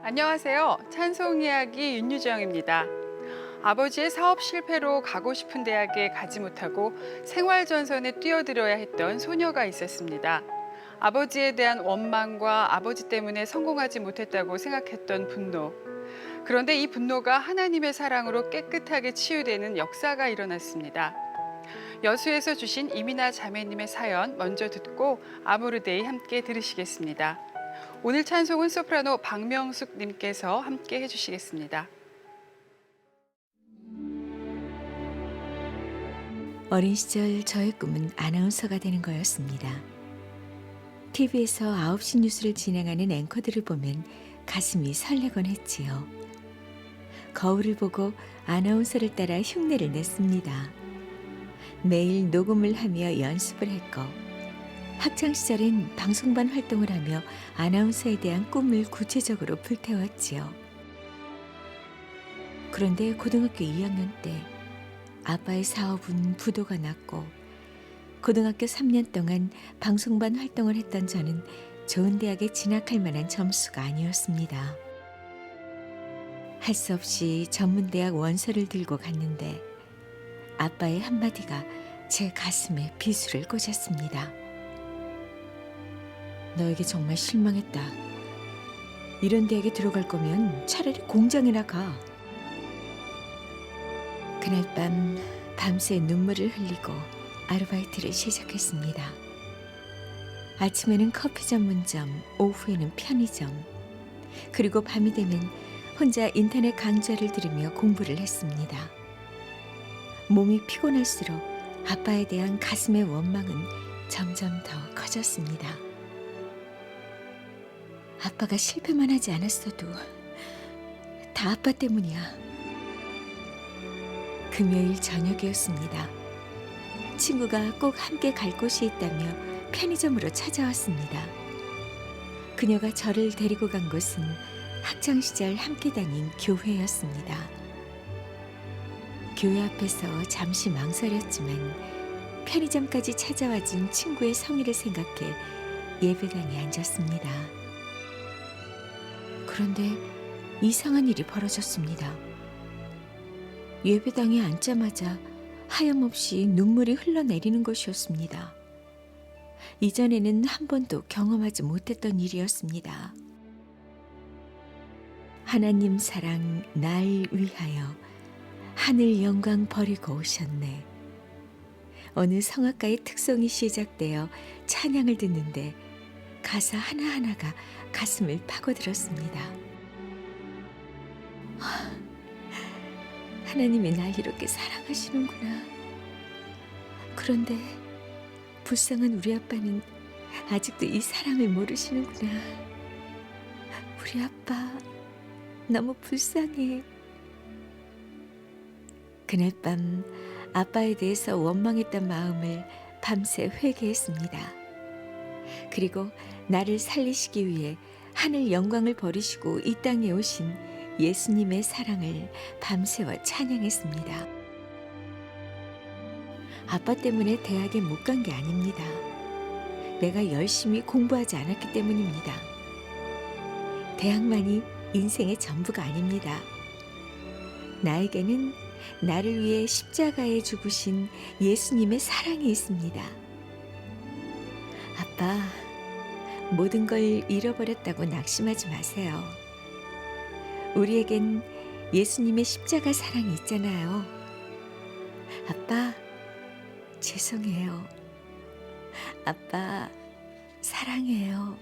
안녕하세요. 찬송 이야기 윤유정입니다. 아버지의 사업 실패로 가고 싶은 대학에 가지 못하고 생활전선에 뛰어들어야 했던 소녀가 있었습니다. 아버지에 대한 원망과 아버지 때문에 성공하지 못했다고 생각했던 분노. 그런데 이 분노가 하나님의 사랑으로 깨끗하게 치유되는 역사가 일어났습니다. 여수에서 주신 이민아 자매님의 사연 먼저 듣고 아모르데이 함께 들으시겠습니다. 오늘 찬송은 소프라노 박명숙 님께서 함께 해주시겠습니다. 어린 시절 저의 꿈은 아나운서가 되는 거였습니다. TV에서 9시 뉴스를 진행하는 앵커들을 보면 가슴이 설레곤 했지요. 거울을 보고 아나운서를 따라 흉내를 냈습니다. 매일 녹음을 하며 연습을 했고 학창시절엔 방송반 활동을 하며 아나운서에 대한 꿈을 구체적으로 불태웠지요. 그런데 고등학교 2학년 때 아빠의 사업은 부도가 났고 고등학교 3년 동안 방송반 활동을 했던 저는 좋은 대학에 진학할 만한 점수가 아니었습니다. 할 수 없이 전문대학 원서를 들고 갔는데 아빠의 한마디가 제 가슴에 비수를 꽂았습니다. 너에게 정말 실망했다. 이런 대학에 들어갈 거면 차라리 공장이나 가. 그날 밤 밤새 눈물을 흘리고 아르바이트를 시작했습니다. 아침에는 커피 전문점, 오후에는 편의점, 그리고 밤이 되면 혼자 인터넷 강좌를 들으며 공부를 했습니다. 몸이 피곤할수록 아빠에 대한 가슴의 원망은 점점 더 커졌습니다. 아빠가 실패만 하지 않았어도 다 아빠 때문이야. 금요일 저녁이었습니다. 친구가 꼭 함께 갈 곳이 있다며 편의점으로 찾아왔습니다. 그녀가 저를 데리고 간 곳은 학창시절 함께 다닌 교회였습니다. 교회 앞에서 잠시 망설였지만 편의점까지 찾아와준 친구의 성의를 생각해 예배당에 앉았습니다. 그런데 이상한 일이 벌어졌습니다. 예배당에 앉자마자 하염없이 눈물이 흘러내리는 것이었습니다. 이전에는 한 번도 경험하지 못했던 일이었습니다. 하나님 사랑 날 위하여 하늘 영광 버리고 오셨네. 어느 성악가의 특성이 시작되어 찬양을 듣는데 가사 하나하나가 가슴을 파고들었습니다. 하나님이 날 이렇게 사랑하시는구나. 그런데 불쌍한 우리 아빠는 아직도 이 사랑을 모르시는구나. 우리 아빠 너무 불쌍해. 그날 밤 아빠에 대해서 원망했던 마음을 밤새 회개했습니다. 그리고 나를 살리시기 위해 하늘 영광을 버리시고 이 땅에 오신 예수님의 사랑을 밤새워 찬양했습니다. 아빠 때문에 대학에 못 간 게 아닙니다. 내가 열심히 공부하지 않았기 때문입니다. 대학만이 인생의 전부가 아닙니다. 나에게는 나를 위해 십자가에 죽으신 예수님의 사랑이 있습니다. 아빠, 모든 걸 잃어버렸다고 낙심하지 마세요. 우리에겐 예수님의 십자가 사랑이 있잖아요. 아빠, 죄송해요. 아빠, 사랑해요.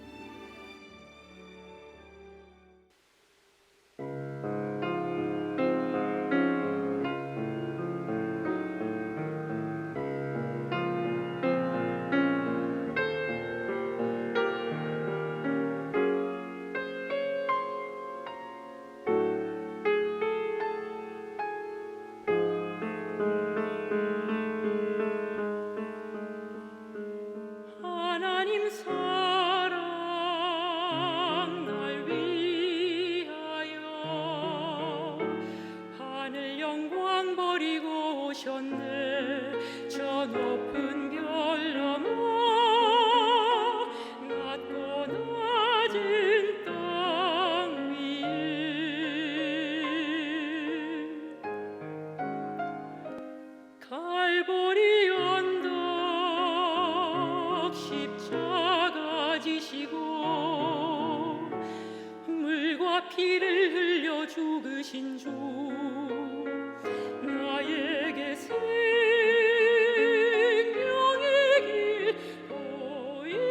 하나님 사랑 가지시고 물과 피를 흘려 죽으신 주 나에게 생명의 길 보이셨네.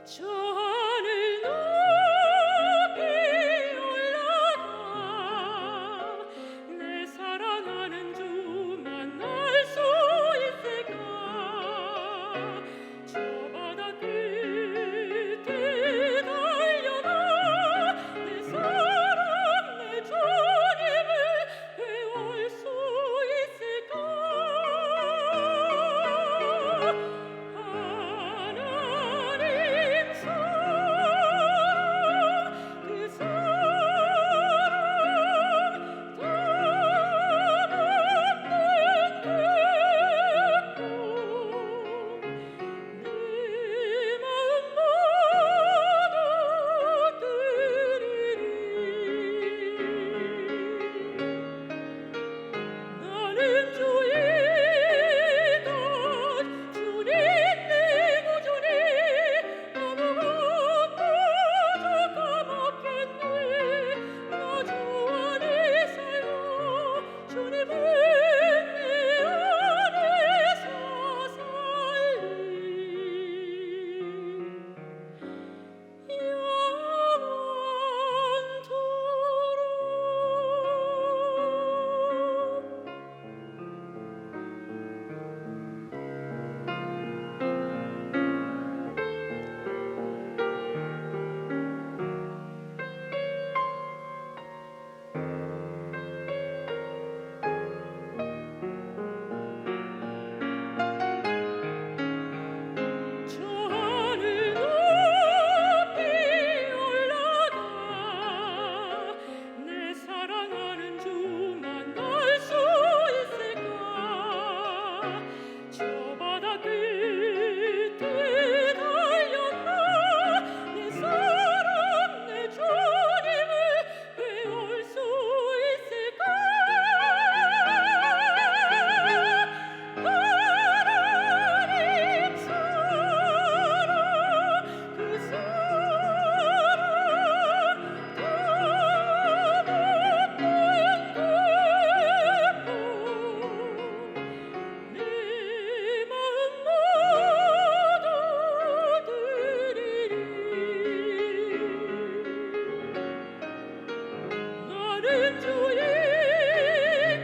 저 하늘 높이 올라가 내 사랑하는 주 만날 수 있을까. 저 바다 끝에 달려가 내 사랑 내 주님을 배울 수 있을까. 하나님 사랑 그 사랑 내 마음 모두 드리리. 나는 주의 것 주님 내 구주니 아무것도 부족함 없겠네. 나 주 안에 살고 주님은 내 안에서 살리 영원토록. 저 하늘 높이 올라가 내 사랑하는 주 만날 수 있을까. 저 바다 끝에 달려가 내 사랑 내 주님을 배울 수 있을까. 하나님 사랑 그 사랑 내 마음 모두 드리리. 나는 주의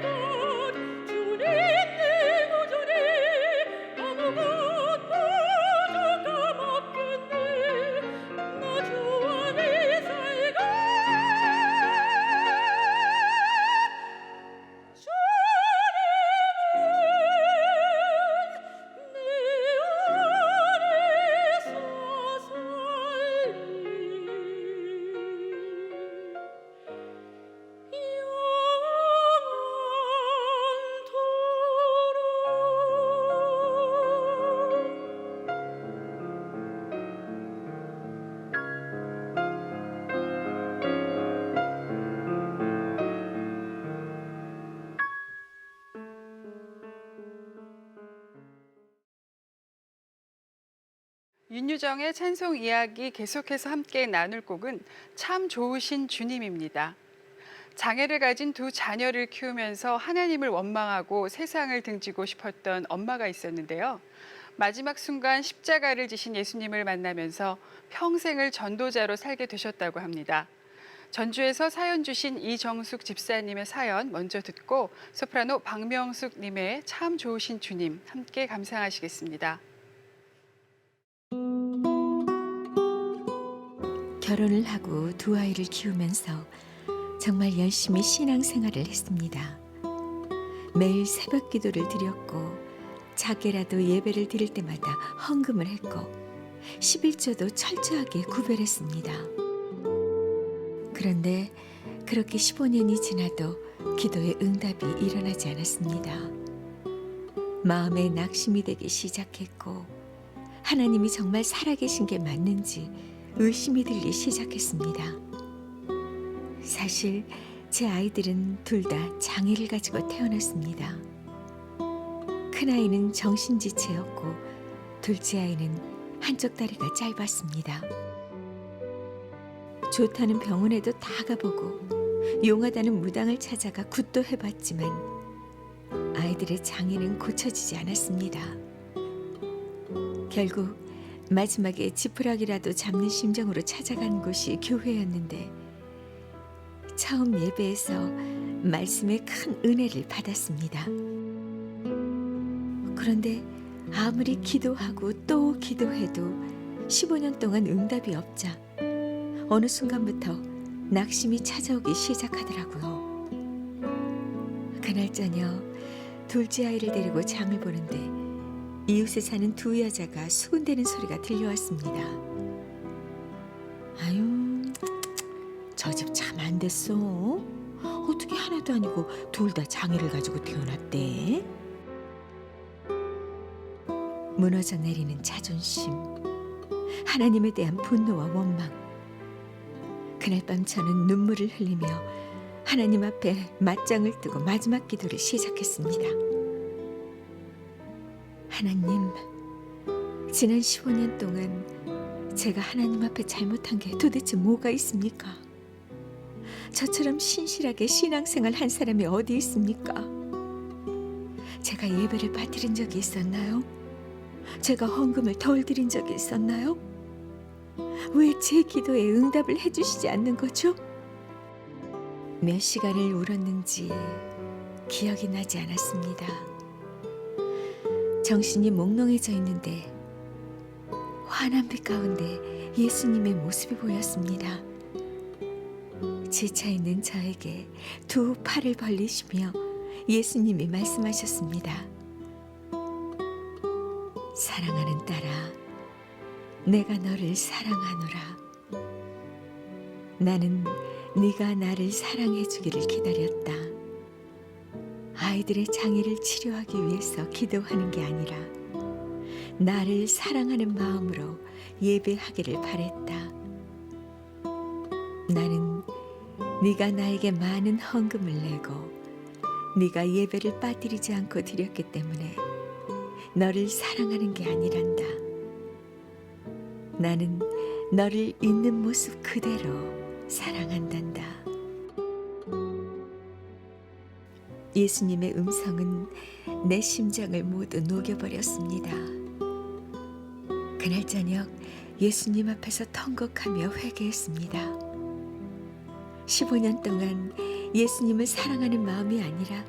것 주님 내 구주니 아무것도 부족함 없겠네. 나 주 안에 살고 주님은 내 안에서 살리 영원토록. 윤유정의 찬송 이야기 계속해서 함께 나눌 곡은 참 좋으신 주님입니다. 장애를 가진 두 자녀를 키우면서 하나님을 원망하고 세상을 등지고 싶었던 엄마가 있었는데요. 마지막 순간 십자가를 지신 예수님을 만나면서 평생을 전도자로 살게 되셨다고 합니다. 전주에서 사연 주신 이정숙 집사님의 사연 먼저 듣고 소프라노 박명숙 님의 참 좋으신 주님 함께 감상하시겠습니다. 결혼을 하고 두 아이를 키우면서 정말 열심히 신앙생활을 했습니다. 매일 새벽 기도를 드렸고 작게라도 예배를 드릴 때마다 헌금을 했고 11조도 철저하게 구별했습니다. 그런데 그렇게 15년이 지나도 기도의 응답이 일어나지 않았습니다. 마음에 낙심이 되기 시작했고 하나님이 정말 살아계신 게 맞는지 의심이 들기 시작했습니다. 사실 제 아이들은 둘 다 장애를 가지고 태어났습니다. 큰아이는 정신지체였고 둘째 아이는 한쪽 다리가 짧았습니다. 좋다는 병원에도 다 가보고 용하다는 무당을 찾아가 굿도 해봤지만 아이들의 장애는 고쳐지지 않았습니다. 결국 마지막에 지푸라기라도 잡는 심정으로 찾아간 곳이 교회였는데 처음 예배에서 말씀의 큰 은혜를 받았습니다. 그런데 아무리 기도하고 또 기도해도 15년 동안 응답이 없자 어느 순간부터 낙심이 찾아오기 시작하더라고요. 그날 저녁 둘째 아이를 데리고 장을 보는데 이웃에 사는 두 여자가 수군대는 소리가 들려왔습니다. 아유, 저 집 참 안 됐어. 어떻게 하나도 아니고 둘 다 장애를 가지고 태어났대? 무너져 내리는 자존심, 하나님에 대한 분노와 원망. 그날 밤 저는 눈물을 흘리며 하나님 앞에 맞짱을 뜨고 마지막 기도를 시작했습니다. 하나님, 지난 15년 동안 제가 하나님 앞에 잘못한 게 도대체 뭐가 있습니까? 저처럼 신실하게 신앙생활 한 사람이 어디 있습니까? 제가 예배를 빠뜨린 적이 있었나요? 제가 헌금을 덜 드린 적이 있었나요? 왜 제 기도에 응답을 해주시지 않는 거죠? 몇 시간을 울었는지 기억이 나지 않았습니다. 정신이 몽롱해져 있는데 환한 빛 가운데 예수님의 모습이 보였습니다. 지쳐있는 저에게 두 팔을 벌리시며 예수님이 말씀하셨습니다. 사랑하는 딸아, 내가 너를 사랑하노라. 나는 네가 나를 사랑해 주기를 기다렸다. 아이들의 장애를 치료하기 위해서 기도하는 게 아니라 나를 사랑하는 마음으로 예배하기를 바랬다. 나는 네가 나에게 많은 헌금을 내고 네가 예배를 빠뜨리지 않고 드렸기 때문에 너를 사랑하는 게 아니란다. 나는 너를 있는 모습 그대로 사랑한단다. 예수님의 음성은 내 심장을 모두 녹여버렸습니다. 그날 저녁 예수님 앞에서 통곡하며 회개했습니다. 15년 동안 예수님을 사랑하는 마음이 아니라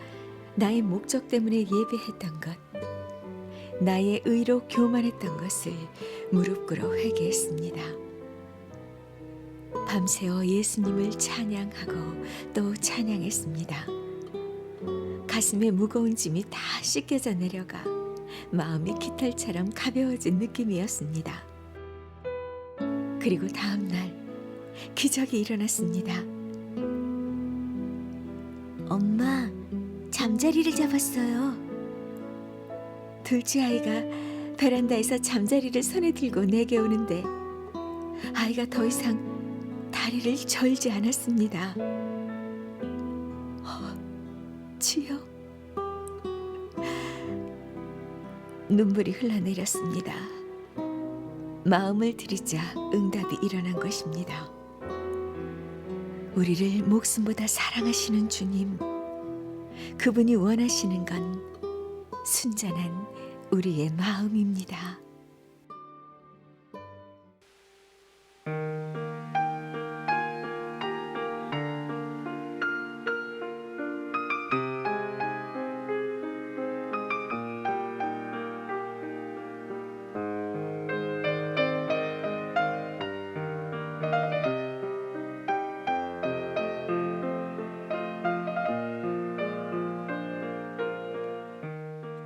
나의 목적 때문에 예배했던 것, 나의 의로 교만했던 것을 무릎 꿇어 회개했습니다. 밤새워 예수님을 찬양하고 또 찬양했습니다. 가슴에 무거운 짐이 다 씻겨져 내려가 마음이 깃털처럼 가벼워진 느낌이었습니다. 그리고 다음 날 기적이 일어났습니다. 엄마, 잠자리를 잡았어요. 둘째 아이가 베란다에서 잠자리를 손에 들고 내게 오는데 아이가 더 이상 다리를 절지 않았습니다. 주여, 눈물이 흘러내렸습니다. 마음을 들이자 응답이 일어난 것입니다. 우리를 목숨보다 사랑하시는 주님, 그분이 원하시는 건 순전한 우리의 마음입니다.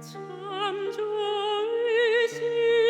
참 좋으신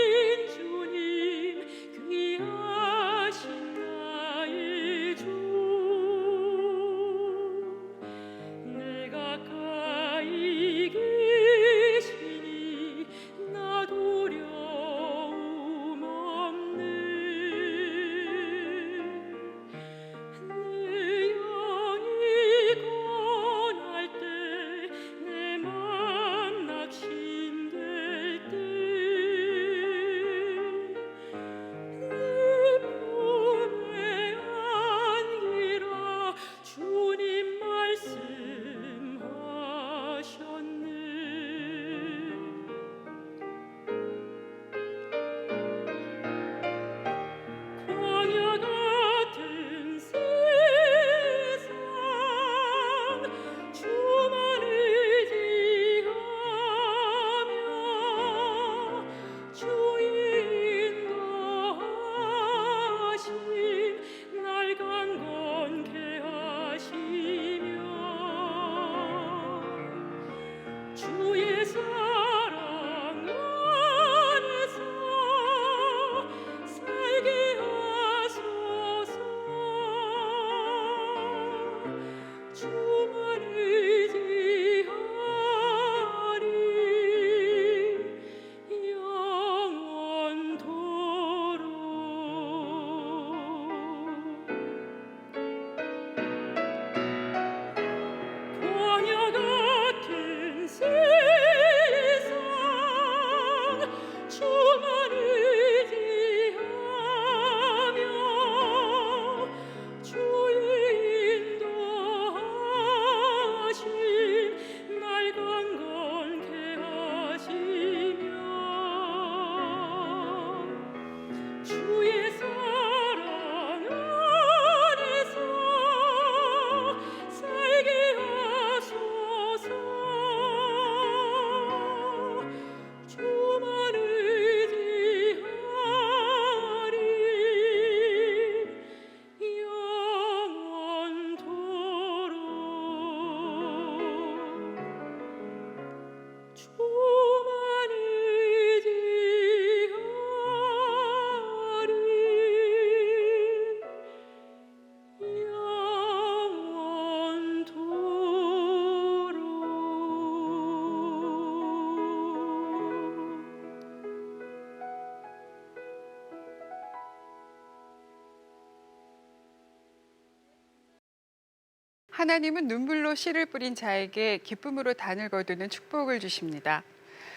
하나님은 눈물로 씨를 뿌린 자에게 기쁨으로 단을 거두는 축복을 주십니다.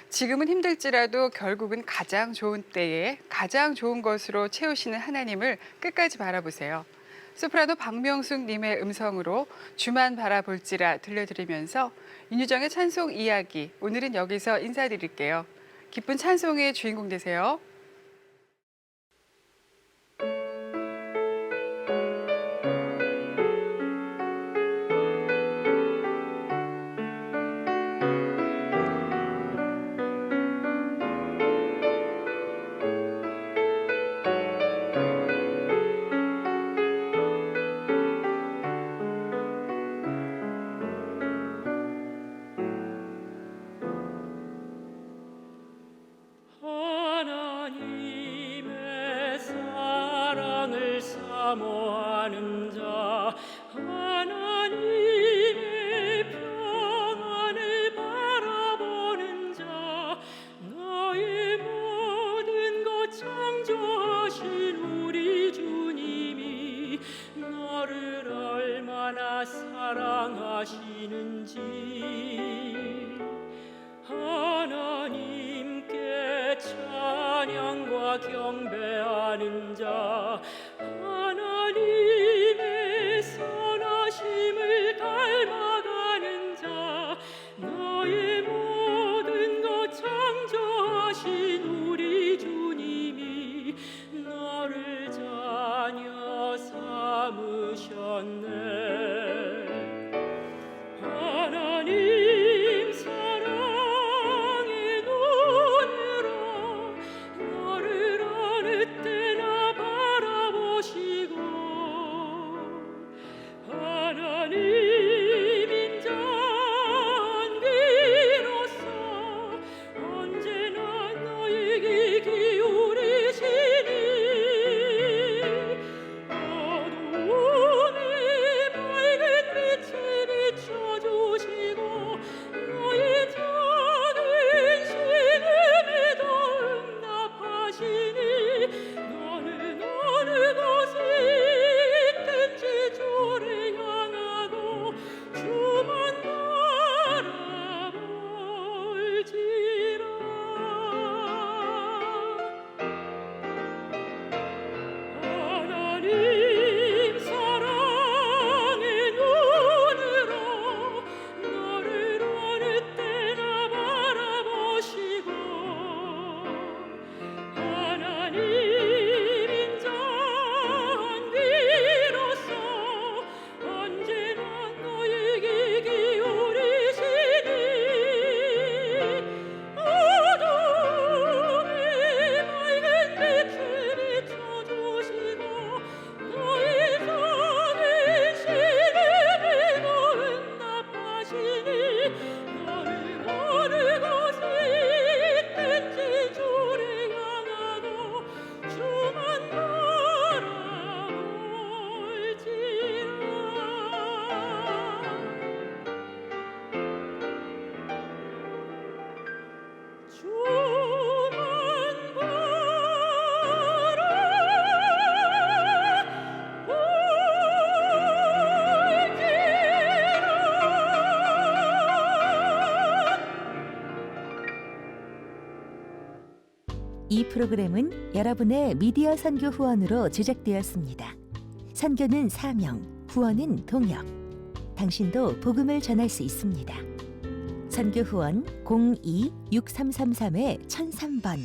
지금은 힘들지라도 결국은 가장 좋은 때에 가장 좋은 것으로 채우시는 하나님을 끝까지 바라보세요. 소프라노 박명숙 님의 음성으로 주만 바라볼지라 들려드리면서 윤유정의 찬송 이야기, 오늘은 여기서 인사드릴게요. 기쁜 찬송의 주인공 되세요. 하나님의 사랑을 사모하는 자, 하나님의 평안을 바라보는 자, 너의 모든 것 창조하신 우리 주님이 너를 얼마나 사랑하시는지 하나님께 찬양과 경배하는 자, 하나님의 선하심을 닮아가는 자, 너의 모든 것 창조하신 우리 주님이 너를 자녀 삼으셨네. 하나님 사랑의 눈으로 너를 어느 때나 바라보시고 하나님 인자한기로서 언제나 너에게 기울이시니 어두움에 밝은 빛을 비춰주시고 너의 작은 신음에도 응답하시니 너는 어느 곳에 있든지 주를 향하고 주만 바라볼지라. 하나님 사랑의 눈으로 너를 어느 때나 바라보시고 하나님 인자한기로서 언제나 너에게 기울이시니 어둠에 밝은 빛을 비춰주시고 너의 작은 신음에도 응답하시니 너는 어느 곳에 있든지 주를 향하고 주만 바라볼지라. 주만 이 프로그램은 여러분의 미디어 선교 후원으로 제작되었습니다. 선교는 사명, 후원은 동역. 당신도 복음을 전할 수 있습니다. 선교 후원 02-6333-1003번